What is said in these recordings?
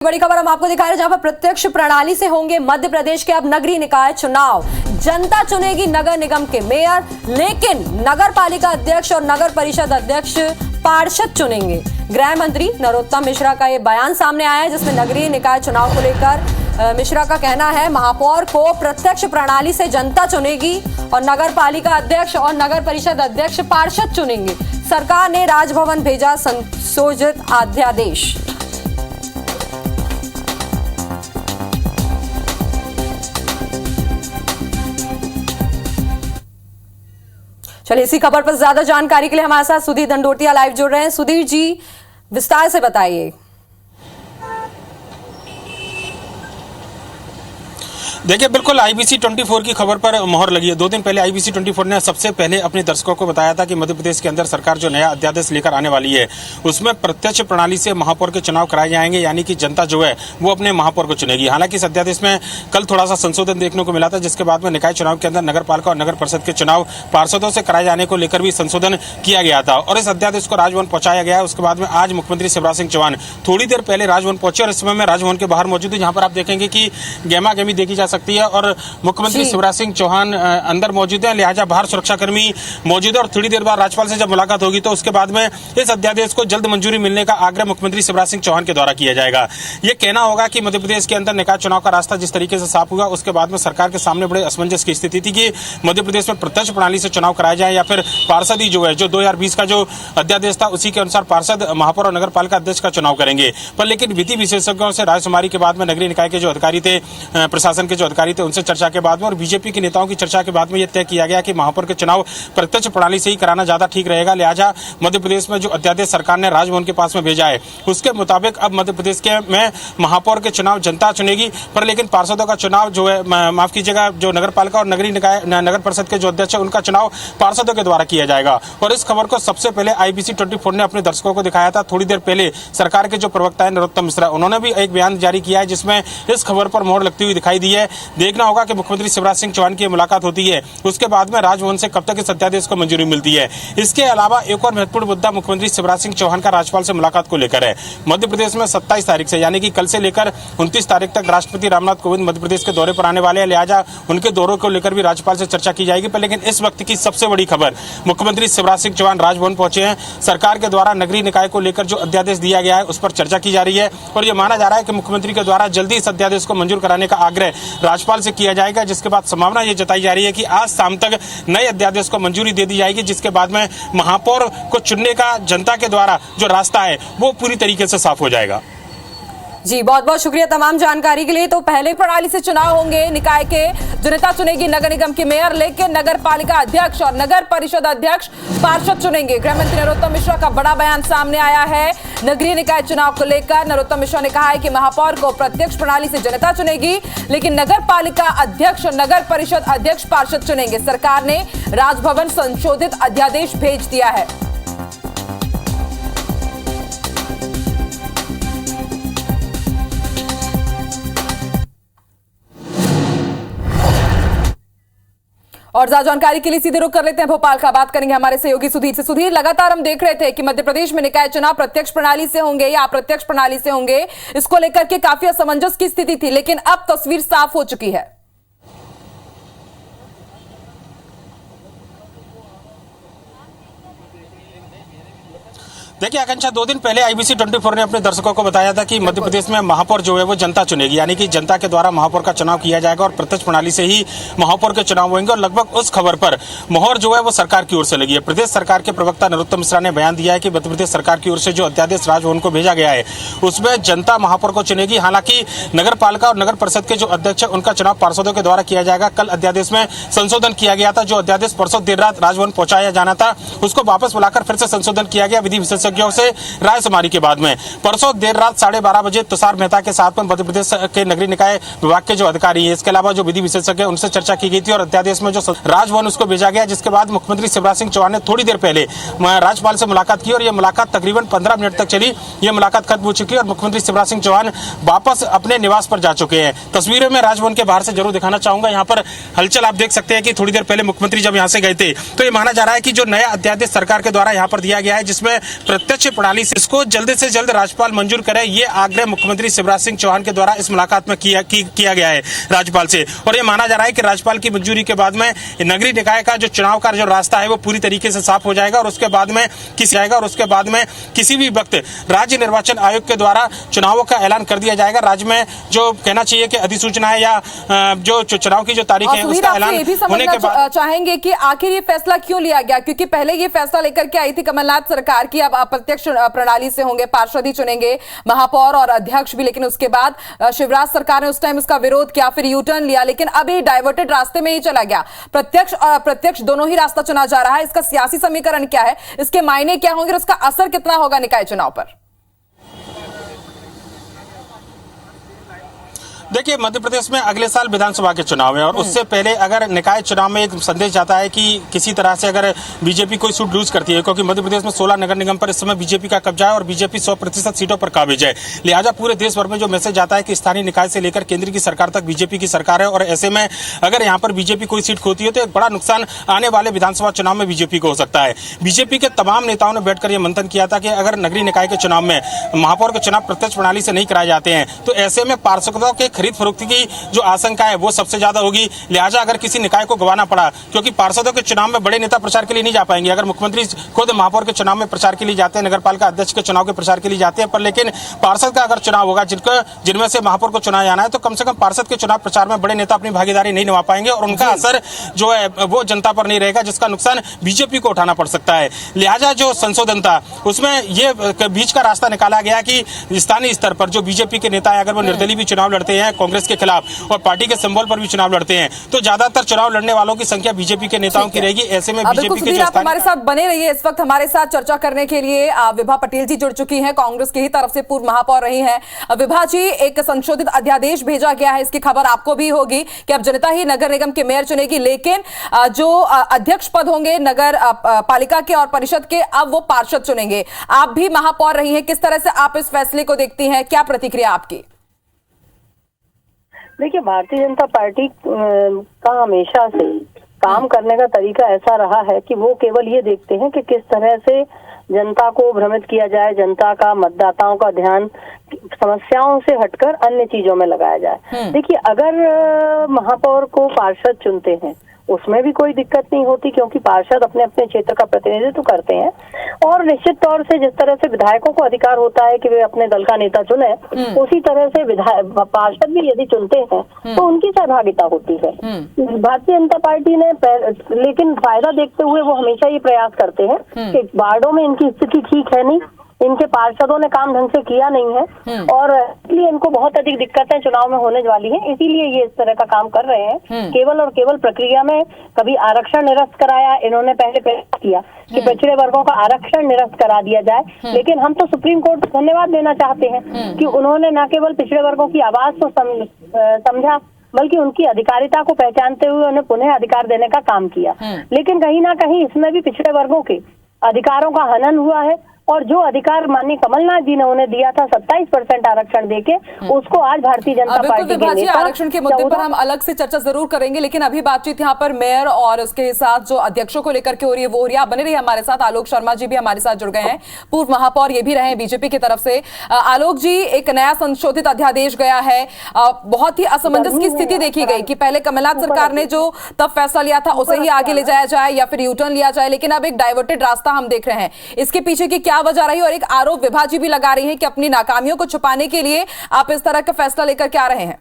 बड़ी खबर हम आपको दिखा रहे हैं, जहां पर प्रत्यक्ष प्रणाली से होंगे मध्य प्रदेश के अब नगरीय निकाय चुनाव। जनता चुनेगी नगर निगम के मेयर, लेकिन नगर पालिका अध्यक्ष और नगर परिषद अध्यक्ष पार्षद चुनेंगे। गृह मंत्री नरोत्तम मिश्रा का यह बयान सामने आया है, जिसमें नगरीय निकाय चुनाव को लेकर मिश्रा का कहना है महापौर को प्रत्यक्ष प्रणाली से जनता चुनेगी और नगर पालिका अध्यक्ष और नगर परिषद अध्यक्ष पार्षद चुनेंगे। सरकार ने राजभवन भेजा संशोधित अध्यादेश। चलिए, इसी खबर पर ज्यादा जानकारी के लिए हमारे साथ सुधीर दंडोतिया लाइव जुड़ रहे हैं। सुधीर जी, विस्तार से बताइए। देखिए, बिल्कुल आईबीसी 24 की खबर पर मोहर लगी है। 2 दिन पहले आईबीसी 24 ने सबसे पहले अपने दर्शकों को बताया था कि मध्य प्रदेश के अंदर सरकार जो नया अध्यादेश लेकर आने वाली है, उसमें प्रत्यक्ष प्रणाली से महापौर के चुनाव कराए जाएंगे, यानी कि जनता जो है वो अपने महापौर को चुनेगी। हालांकि इस अध्यादेश में कल थोड़ा सा संशोधन देखने को मिला था, जिसके बाद में निकाय चुनाव के अंदर नगर पालिका और नगर परिषद के चुनाव पार्षदों से कराए जाने को लेकर भी संशोधन किया गया था और इस अध्यादेश को राजभवन पहुंचाया गया है। उसके बाद में आज मुख्यमंत्री शिवराज सिंह चौहान थोड़ी देर पहले राजभवन पहुंचे और इस समय में राजभवन के बाहर मौजूद है, जहां पर आप देखेंगे कि गहमा गहमी देखी जा सकती है और मुख्यमंत्री शिवराज सिंह चौहान अंदर मौजूद है, लिहाजा बाहर सुरक्षाकर्मी मौजूद है और थोड़ी देर बाद राज्यपाल से जब मुलाकात होगी तो उसके बाद में इस अध्यादेश को जल्द मंजूरी मिलने का आग्रह मुख्यमंत्री शिवराज सिंह चौहान के द्वारा किया जाएगा। यह कहना होगा कि मध्य प्रदेश के अंदर निकाय चुनाव का रास्ता जिस तरीके से साफ हुआ, उसके बाद में सरकार के सामने बड़े असमंजस की स्थिति थी कि मध्य प्रदेश में प्रत्यक्ष प्रणाली से चुनाव कराया जाए या फिर पार्षद ही जो है, जो 2020 का जो अध्यादेश था उसी के अनुसार पार्षद, महापौर और नगर पालिका अध्यक्ष का चुनाव करेंगे। पर लेकिन विधि विशेषज्ञों से रायशुमारी के बाद में नगरीय निकाय के जो अधिकारी थे, प्रशासन के जो अधिकारी थे, उनसे चर्चा के बाद में और बीजेपी के नेताओं की चर्चा के बाद में यह तय किया गया कि महापौर के चुनाव प्रत्यक्ष प्रणाली से ही कराना ज्यादा ठीक रहेगा। लिहाजा मध्य प्रदेश में जो अध्यादेश सरकार ने राजभवन के पास में भेजा है, उसके मुताबिक अब मध्य प्रदेश के में महापौर के चुनाव जनता चुनेगी, पर लेकिन पार्षदों का चुनाव जो है, माफ कीजिएगा, जो नगर पालिका और नगरीय निकाय नगर परिषद के जो अध्यक्ष है उनका चुनाव पार्षदों के द्वारा किया जाएगा। और इस खबर को सबसे पहले आईबीसी 24 ने अपने दर्शकों को दिखाया था। थोड़ी देर पहले सरकार के जो प्रवक्ता है नरोत्तम मिश्रा, उन्होंने भी एक बयान जारी किया है, जिसमें इस खबर पर मोहर लगती हुई दिखाई दी है। देखना होगा कि मुख्यमंत्री शिवराज सिंह चौहान की मुलाकात होती है, उसके बाद में राजभवन से कब तक इस अध्यादेश को मंजूरी मिलती है। इसके अलावा एक और महत्वपूर्ण मुद्दा मुख्यमंत्री शिवराज सिंह चौहान का राज्यपाल से मुलाकात को लेकर है। मध्य प्रदेश में 27 तारीख से, यानी कि कल से लेकर 29 तारीख तक राष्ट्रपति रामनाथ कोविंद मध्य प्रदेश के दौरे पर आने वाले हैं। लिहाजा उनके दौरों को लेकर भी राज्यपाल से चर्चा की जाएगी। पर लेकिन इस वक्त की सबसे बड़ी खबर, मुख्यमंत्री शिवराज सिंह चौहान राजभवन पहुंचे हैं। सरकार के द्वारा नगरीय निकाय को लेकर जो अध्यादेश दिया गया है उस पर चर्चा की जा रही है और यह माना जा रहा है कि मुख्यमंत्री के द्वारा जल्दी इस अध्यादेश को मंजूर कराने का आग्रह राज्यपाल से किया जाएगा, जिसके बाद संभावना यह जताई जा रही है कि आज शाम तक नए अध्यादेश को मंजूरी दे दी जाएगी, जिसके बाद में महापौर को चुनने का जनता के द्वारा जो रास्ता है वो पूरी तरीके से साफ हो जाएगा। जी, बहुत बहुत शुक्रिया तमाम जानकारी के लिए। तो पहले प्रणाली से चुनाव होंगे निकाय के, जनता चुनेगी नगर निगम के मेयर, लेकिन नगर पालिका अध्यक्ष और नगर परिषद अध्यक्ष पार्षद चुनेंगे। गृह मंत्री नरोत्तम मिश्रा का बड़ा बयान सामने आया है नगरीय निकाय चुनाव को लेकर। नरोत्तम मिश्रा ने कहा है कि महापौर को प्रत्यक्ष प्रणाली से जनता चुनेगी, लेकिन नगर पालिका अध्यक्ष और नगर परिषद अध्यक्ष पार्षद चुनेंगे। सरकार ने राजभवन संशोधित अध्यादेश भेज दिया है। और ज्यादा जानकारी के लिए सीधे रुख कर लेते हैं भोपाल का। बात करेंगे हमारे सहयोगी सुधीर से। सुधीर, लगातार हम देख रहे थे कि मध्य प्रदेश में निकाय चुनाव प्रत्यक्ष प्रणाली से होंगे या अप्रत्यक्ष प्रणाली से होंगे, इसको लेकर के काफी असमंजस की स्थिति थी, लेकिन अब तस्वीर साफ हो चुकी है। देखिए आकांक्षा, 2 दिन पहले आईबीसी 24 ने अपने दर्शकों को बताया था कि मध्य प्रदेश में महापौर जो है वो जनता चुनेगी, यानी कि जनता के द्वारा महापौर का चुनाव किया जाएगा और प्रत्यक्ष प्रणाली से ही महापौर के चुनाव होंगे। और लगभग उस खबर पर मोहर जो है वो सरकार की ओर से लगी है। प्रदेश सरकार के प्रवक्ता नरोत्तम मिश्रा ने बयान दिया है कि मध्य प्रदेश सरकार की ओर से जो अध्यादेश राजभवन को भेजा गया है उसमें जनता महापौर को चुनेगी। हालांकि नगर पालिका और नगर परिषद के जो अध्यक्ष है उनका चुनाव पार्षदों के द्वारा किया जाएगा। कल अध्यादेश में संशोधन किया गया था, जो अध्यादेश परसों देर रात राजभवन पहुंचाया जाना था उसको वापस बुलाकर फिर से संशोधन किया गया विधि विशेषज्ञों से रायशुमारी के बाद में। परसों देर रात 12:30 बजे तुषार मेहता के साथ में मध्य प्रदेश के नगरीय निकाय विभाग के जो अधिकारी हैं, इसके अलावा जो विधि विशेषज्ञ हैं, उनसे चर्चा की गई थी और अध्यादेश में जो राजभवन उसको भेजा गया, जिसके बाद मुख्यमंत्री शिवराज सिंह चौहान ने थोड़ी देर पहले राज्यपाल से मुलाकात की और यह मुलाकात तकरीबन 15 मिनट तक चली। यह मुलाकात खत्म हो चुकी है और मुख्यमंत्री शिवराज सिंह चौहान वापस अपने निवास पर जा चुके हैं। तस्वीरें में राजभवन के बाहर से जरूर दिखाना चाहूंगा। यहाँ पर हलचल आप देख सकते हैं कि थोड़ी देर पहले मुख्यमंत्री जब यहाँ से गए थे तो ये माना जा रहा है कि जो नया अध्यादेश सरकार के द्वारा यहाँ पर दिया गया है, जिसमें प्रत्यक्ष प्रणाली से इसको जल्द से जल्द राज्यपाल मंजूर करे, ये आग्रह मुख्यमंत्री शिवराज सिंह चौहान के द्वारा इस मुलाकात में किया गया है राज्यपाल से। और ये माना जा रहा है कि राज्यपाल की मंजूरी के बाद में नगरीय निकाय का जो चुनाव का जो रास्ता है वो पूरी तरीके से साफ हो जाएगा और उसके बाद में किसी भी वक्त राज्य निर्वाचन आयोग के द्वारा चुनावों का ऐलान कर दिया जाएगा। राज्य में जो कहना चाहिए कि अधिसूचना है या जो चुनाव की जो तारीख है उसका ऐलान होने के बाद चाहेंगे कि आखिर ये फैसला क्यों लिया गया, क्योंकि पहले ये फैसला लेकर के आई थी कमलनाथ सरकार की अब अप्रत्यक्ष प्रणाली से होंगे, पार्षद ही चुनेंगे, महापौर और अध्यक्ष भी, लेकिन उसके बाद शिवराज सरकार ने उस टाइम इसका विरोध किया, फिर यू टर्न लिया, लेकिन अब ये डाइवर्टेड रास्ते में ही चला गया। प्रत्यक्ष और अप्रत्यक्ष दोनों ही रास्ता चुना जा रहा है। इसका सियासी समीकरण क्या है, इसके मायने क्या होंगे और उसका असर कितना होगा निकाय चुनाव पर? देखिए, मध्य प्रदेश में अगले साल विधानसभा के चुनाव है और उससे पहले अगर निकाय चुनाव में एक संदेश जाता है कि किसी तरह से अगर बीजेपी कोई सीट लूज करती है, क्योंकि मध्य प्रदेश में 16 नगर निगम पर इस समय बीजेपी का कब्जा है और बीजेपी 100% सीटों पर काबिज है, लिहाजा पूरे देश भर में जो मैसेज जाता है कि स्थानीय निकाय से लेकर केंद्र की सरकार तक बीजेपी की सरकार है और ऐसे में अगर यहाँ पर बीजेपी कोई सीट खोती है तो एक बड़ा नुकसान आने वाले विधानसभा चुनाव में बीजेपी को हो सकता है। बीजेपी के तमाम नेताओं ने बैठकर यह मंथन किया था कि अगर नगरीय निकाय के चुनाव में महापौर के चुनाव प्रत्यक्ष प्रणाली से नहीं कराए जाते हैं तो ऐसे में पार्षदों के खरीद फरोख्त की जो आशंका है वो सबसे ज्यादा होगी। लिहाजा अगर किसी निकाय को गंवाना पड़ा, क्योंकि पार्षदों के चुनाव में बड़े नेता प्रचार के लिए नहीं जा पाएंगे, अगर मुख्यमंत्री खुद महापौर के चुनाव में प्रचार के लिए जाते हैं, नगरपालिका अध्यक्ष के चुनाव के प्रचार के लिए जाते हैं, पर लेकिन पार्षद का अगर चुनाव होगा जिनमें से महापौर को चुना जाना है तो कम से कम पार्षद के चुनाव प्रचार में बड़े नेता अपनी भागीदारी नहीं निभा पाएंगे और उनका असर जो है वो जनता पर नहीं रहेगा, जिसका नुकसान बीजेपी को उठाना पड़ सकता है। लिहाजा जो संशोधन था उसमें ये बीच का रास्ता निकाला गया कि स्थानीय स्तर पर जो बीजेपी के नेता है अगर वो निर्दलीय भी चुनाव लड़ते हैं कांग्रेस के खिलाफ और पार्टी के सिंबल पर भी चुनाव लड़ते हैं तो ज्यादातर चुनाव लड़ने वालों की संख्या बीजेपी के नेताओं की रहेगी। ऐसे में बीजेपी के जो आप हमारे साथ बने रहिए। इस वक्त हमारे साथ चर्चा करने के लिए विभा पटेल जी जुड़ चुकी हैं, कांग्रेस की ही तरफ से पूर्व महापौर रही हैं। विभा जी, एक संशोधित अध्यादेश भेजा गया है, इसकी खबर आपको भी होगी कि अब जनता ही नगर निगम के मेयर चुनेगी, लेकिन जो अध्यक्ष पद होंगे नगर पालिका के और परिषद के अब वो पार्षद चुनेंगे। आप भी महापौर रही हैं, किस तरह से आप इस फैसले को देखती हैं, क्या प्रतिक्रिया आपकी? देखिए, भारतीय जनता पार्टी का हमेशा से काम करने का तरीका ऐसा रहा है कि वो केवल ये देखते हैं कि किस तरह से जनता को भ्रमित किया जाए, जनता का, मतदाताओं का ध्यान समस्याओं से हटकर अन्य चीजों में लगाया जाए। देखिए, अगर महापौर को पार्षद चुनते हैं उसमें भी कोई दिक्कत नहीं होती, क्योंकि पार्षद अपने अपने क्षेत्र का प्रतिनिधित्व करते हैं और निश्चित तौर से जिस तरह से विधायकों को अधिकार होता है कि वे अपने दल का नेता चुने, उसी तरह से पार्षद भी यदि चुनते हैं तो उनकी सहभागिता होती है। भारतीय जनता पार्टी ने लेकिन फायदा देखते हुए वो हमेशा ये प्रयास करते हैं कि वार्डों में इनकी स्थिति ठीक है नहीं, इनके पार्षदों ने काम ढंग से किया नहीं है और इसलिए इनको बहुत अधिक दिक्कतें चुनाव में होने वाली हैं, इसीलिए ये इस तरह का काम कर रहे हैं। केवल और केवल प्रक्रिया में कभी आरक्षण निरस्त कराया, इन्होंने पहले प्रयास किया कि पिछड़े वर्गों का आरक्षण निरस्त करा दिया जाए, लेकिन हम तो सुप्रीम कोर्ट को धन्यवाद देना चाहते हैं कि उन्होंने न केवल पिछड़े वर्गों की आवाज को समझा बल्कि उनकी अधिकारिता को पहचानते हुए उन्हें पुनः अधिकार देने का काम किया। लेकिन कहीं ना कहीं इसमें भी पिछड़े वर्गों के अधिकारों का हनन हुआ है और जो अधिकार माननीय कमलनाथ जी ने उन्हें दिया था 27% आरक्षण देके, उसको आज भारतीय जनता पार्टी के नेता आरक्षण के मुद्दे पर हम अलग से चर्चा जरूर करेंगे, लेकिन अभी बातचीत यहाँ पर मेयर और उसके साथ जो अध्यक्षों को लेकर के हो रही है वो हो रही है। बने रहिए हमारे साथ। आलोक शर्मा जी भी हमारे साथ जुड़ गए हैं, पूर्व महापौर ये भी रहे बीजेपी की तरफ से। आलोक जी, एक नया संशोधित अध्यादेश गया है, बहुत ही असमंजस की स्थिति देखी गई कि पहले कमलनाथ सरकार ने जो तब फैसला लिया था उसे ही आगे ले जाया जाए या फिर यूटर्न लिया जाए, लेकिन अब एक डाइवर्टेड रास्ता हम देख रहे हैं। इसके पीछे की क्या वजह रही और एक आरोप विभा जी भी लगा रही है कि अपनी नाकामियों को छुपाने के लिए आप इस तरह का फैसला लेकर के आ रहे हैं?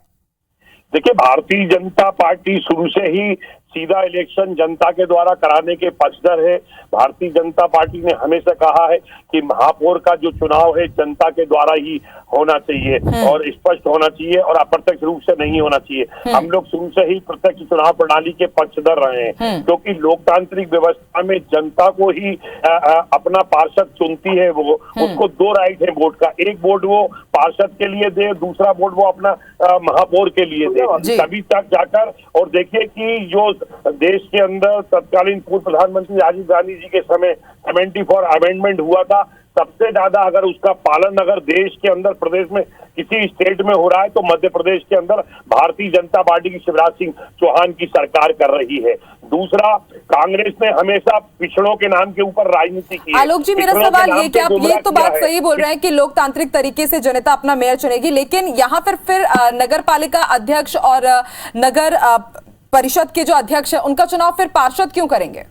देखिए, भारतीय जनता पार्टी शुरू से ही सीधा इलेक्शन जनता के द्वारा कराने के पक्षधर है। भारतीय जनता पार्टी ने हमेशा कहा है कि महापौर का जो चुनाव है जनता के द्वारा ही होना चाहिए और स्पष्ट होना चाहिए और अप्रत्यक्ष रूप से नहीं होना चाहिए। हम लोग शुरू से ही प्रत्यक्ष चुनाव प्रणाली के पक्षधर रहे हैं, क्योंकि लोकतांत्रिक व्यवस्था में जनता को ही अपना पार्षद चुनती है। वो उसको दो राइट है वोट का, एक वोट वो पार्षद के लिए दे, दूसरा वोट वो अपना महापौर के लिए दे, तभी तक जाकर। और देखिए कि जो देश के अंदर तत्कालीन पूर्व प्रधानमंत्री राजीव गांधी जी के समय 74 अमेंडमेंट हुआ था, सबसे ज्यादा अगर उसका पालन अगर देश के अंदर प्रदेश में किसी स्टेट में हो रहा है तो मध्य प्रदेश के अंदर भारतीय जनता पार्टी की शिवराज सिंह चौहान की सरकार कर रही है। दूसरा, कांग्रेस ने हमेशा पिछड़ों के नाम के ऊपर राजनीति की है। आलोक जी, मेरा सवाल ये कि आप ये तो बात सही बोल रहे हैं कि लोकतांत्रिक तरीके से जनता अपना मेयर चुनेगी, लेकिन यहाँ फिर नगर पालिका अध्यक्ष और नगर परिषद के जो अध्यक्ष है उनका चुनाव फिर पार्षद क्यों करेंगे?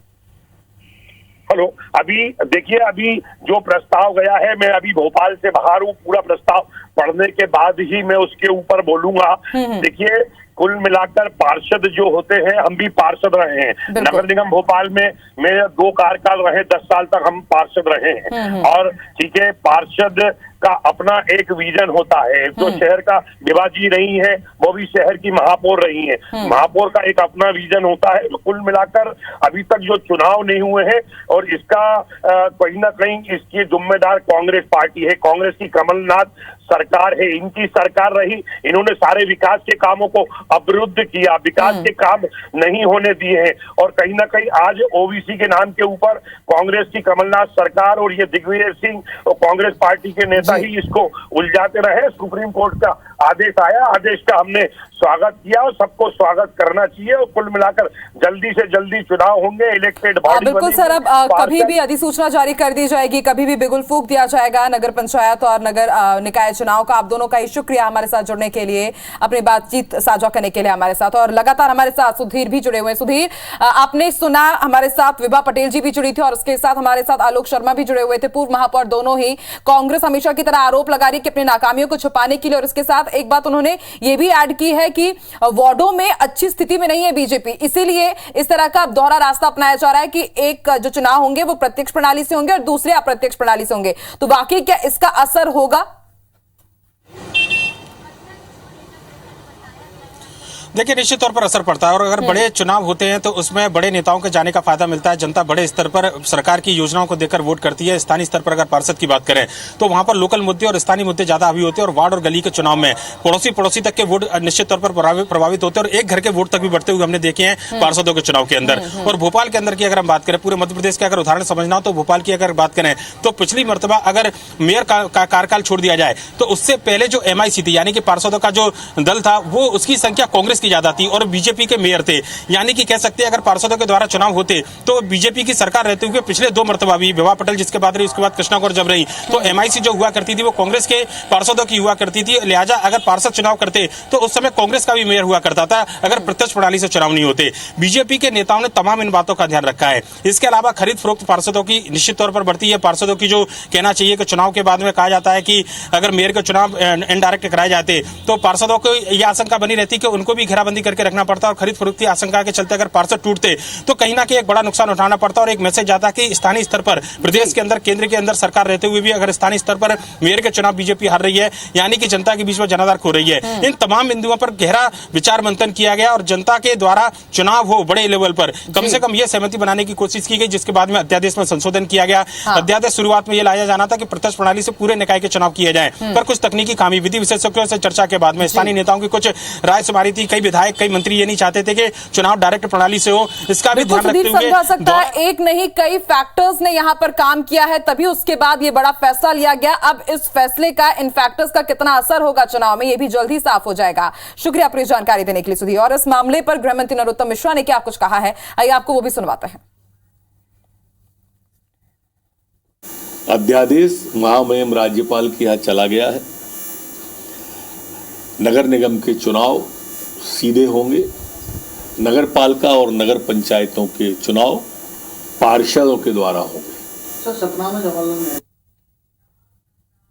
हेलो, अभी देखिए, अभी जो प्रस्ताव गया है, मैं अभी भोपाल से बाहर हूँ, पूरा प्रस्ताव पढ़ने के बाद ही मैं उसके ऊपर बोलूंगा। देखिए, कुल मिलाकर पार्षद जो होते हैं, हम भी पार्षद रहे हैं नगर निगम भोपाल में, मेरे 2 कार्यकाल रहे, 10 साल तक हम पार्षद रहे हैं। और ठीक है, पार्षद का अपना एक विजन होता है। जो शहर का विभाजी रही है वो भी शहर की महापौर रही है, महापौर का एक अपना विजन होता है। तो कुल मिलाकर अभी तक जो चुनाव नहीं हुए हैं और इसका कहीं ना कहीं इसकी जिम्मेदार कांग्रेस पार्टी है, कांग्रेस की कमलनाथ सरकार है, इनकी सरकार रही। इन्होंने सारे विकास के कामों को अवरुद्ध किया, विकास के काम नहीं होने दिए हैं। और कहीं ना कहीं आज ओबीसी के नाम के ऊपर कांग्रेस की कमलनाथ सरकार और ये दिग्विजय सिंह और कांग्रेस पार्टी के नेता ही इसको उलझाते रहे। सुप्रीम कोर्ट का आदेश आया, आदेश का हमने स्वागत किया और सबको स्वागत करना चाहिए। और कुल मिलाकर जल्दी से जल्दी चुनाव होंगे, इलेक्टेड बॉडी। बिल्कुल सर, अब कभी भी अधिसूचना जारी कर दी जाएगी, कभी भी बिगुल फूंक दिया जाएगा नगर पंचायत और नगर निकाय चुनाव का। आप दोनों का ही शुक्रिया हमारे साथ जुड़ने के लिए, अपनी बातचीत साझा करने के लिए हमारे साथ। और लगातार हमारे साथ सुधीर भी जुड़े हुए हैं। सुधीर, आपने सुना, हमारे साथ विभा पटेल जी भी जुड़ी थी और उसके साथ हमारे साथ आलोक शर्मा भी जुड़े हुए थे, पूर्व महापौर दोनों ही। कांग्रेस हमेशा की तरह आरोप लगा रही है कि अपनी नाकामियों को छुपाने के लिए, और इसके साथ एक बात उन्होंने ये भी ऐड की है कि वार्डों में अच्छी स्थिति में नहीं है बीजेपी, इसीलिए इस तरह का दोहरा रास्ता अपनाया जा रहा है कि एक जो चुनाव होंगे वो प्रत्यक्ष प्रणाली से होंगे और दूसरे अप्रत्यक्ष प्रणाली से होंगे। तो वाकई क्या इसका असर होगा? देखिए, निश्चित तौर पर असर पड़ता है और अगर बड़े चुनाव होते हैं तो उसमें बड़े नेताओं के जाने का फायदा मिलता है। जनता बड़े स्तर पर सरकार की योजनाओं को देखकर वोट करती है। स्थानीय स्तर पर अगर पार्षद की बात करें तो वहां पर लोकल मुद्दे और स्थानीय मुद्दे ज्यादा हावी होते हैं और वार्ड और गली के चुनाव में पड़ोसी तक के वोट निश्चित तौर पर प्रभावित होते हैं और एक घर के वोट तक भी बढ़ते हुए हमने देखे हैं पार्षदों के चुनाव के अंदर। और भोपाल के अंदर की अगर हम बात करें, पूरे मध्य प्रदेश के अगर उदाहरण समझना हो तो भोपाल की अगर बात करें तो पिछली मर्तबा अगर मेयर का कार्यकाल छोड़ दिया जाए तो उससे पहले जो MIC थी, यानी कि पार्षदों का जो दल था, वो उसकी संख्या कांग्रेस की ज्यादा थी और बीजेपी के मेयर थे। यानी कि कह सकते हैं अगर पार्षदों के द्वारा चुनाव होते तो बीजेपी की सरकार रहते हुए पिछले 2 मर्तबा भी, विभा पटेल जिसके बाद रही, उसके बाद कृष्णा कौर जब रही, तो MIC जो हुआ करती थी वो कांग्रेस के पार्षदों की हुआ करती थी। लिहाजा अगर पार्षद चुनाव करते तो उस समय कांग्रेस का भी मेयर हुआ करता था अगर प्रत्यक्ष प्रणाली से चुनाव नहीं होते। बीजेपी के नेताओं ने तमाम इन बातों का ध्यान रखा है। इसके अलावा खरीद फरोख्त पार्षदों की निश्चित तौर पर बढ़ती है। पार्षदों की जो कहना चाहिए कि चुनाव के बाद में कहा जाता है कि अगर मेयर के चुनाव इनडायरेक्ट कराए जाते तो पार्षदों को यह आशंका बनी रहती कि उनको भी घेराबंदी करके रखना पड़ता और खरीद फरोख्त की आशंका के चलते अगर पार्षद टूटते तो कहीं ना कहीं एक बड़ा नुकसान उठाना पड़ता और एक मैसेज जाता कि स्थानीय स्तर पर प्रदेश के अंदर, केंद्र के अंदर सरकार रहते हुए भी अगर स्थानीय स्तर पर मेयर के चुनाव बीजेपी हार रही है, यानी कि जनता के बीच में जनाधार खो रही है। इन तमाम बिंदुओं पर गहरा विचार मंथन किया गया और जनता के द्वारा चुनाव हो बड़े लेवल पर, कम से कम यह सहमति बनाने की कोशिश की गई, जिसके बाद में अध्यादेश में संशोधन किया गया। अध्यादेश शुरुआत में यह लाया जाना था कि प्रत्यक्ष प्रणाली से पूरे निकाय के चुनाव किए जाए, पर कुछ तकनीकी खामी, विधि विशेषज्ञों से चर्चा के बाद में स्थानीय नेताओं की कुछ राय सुमारी थी। कई विधायक, कई मंत्री ये नहीं चाहते थे कि चुनाव डायरेक्ट प्रणाली से हो। इसका भी ध्यान रखते हुए समझा सकता है, एक नहीं कई फैक्टर्स ने यहां पर काम किया है, तभी उसके बाद ये बड़ा फैसला लिया गया। अब इस फैसले का, इन फैक्टर्स का कितना असर होगा चुनाव में, ये भी जल्द ही साफ हो जाएगा। शुक्रिया पूरी जानकारी देने के लिए सुधीर। और इस मामले पर गृह मंत्री नरोत्तम मिश्रा ने क्या कुछ कहा है, आइए आपको वो भी सुनवाते हैं। अध्यादेश महामहिम राज्यपाल के यहाँ चला गया है। नगर निगम के चुनाव सीधे होंगे, नगर पालिका और नगर पंचायतों के चुनाव पार्षदों के द्वारा होंगे। सर, सतना में जवाहरलाल नेहरू